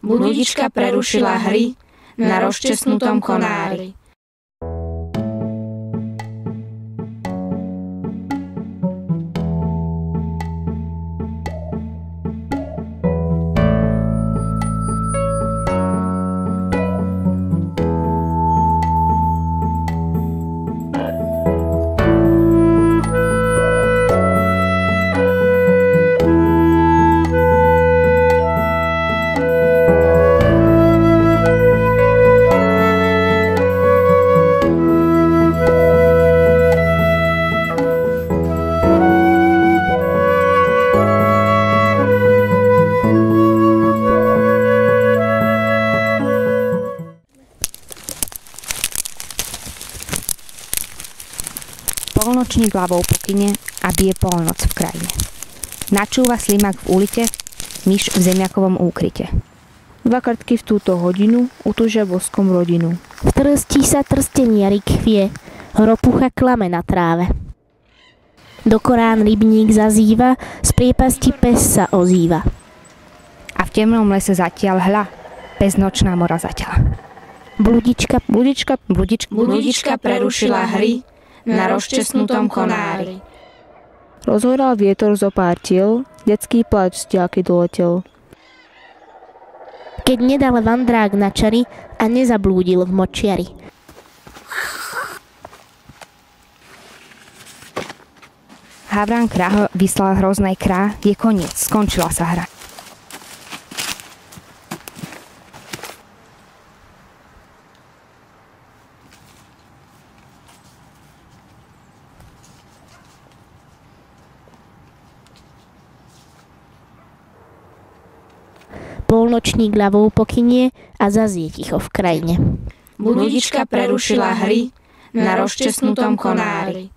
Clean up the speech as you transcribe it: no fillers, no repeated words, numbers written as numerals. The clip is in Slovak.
Bludička prerušila hry na rozčesnutom konári. Polnočník hlavou pokynie a bije polnoc v krajine. Načúva slimak v ulite, myš v zemiakovom úkryte. Dva krtky v túto hodinu utúžia boskom rodinu. V trstí sa trsteniari chvie, hropucha klame na tráve. Do korán rybník zazýva, z priepasti pes sa ozýva. A v temnom lese zatiaľ hľa, pes nočná mora zatiaľ. Bludička prerušila hry na rozčesnutom konári. Rozhoral vietor zo pár tiel, detský plač z diaľky doletel. Keď nedal vandrák na čary a nezablúdil v močiari. Havrán kráho vyslal hroznej krá, je koniec, skončila sa hra. Polnočník hlavou pokynie a zas je ticho v krajine. Bludička prerušila hry na rozčesnutom konári.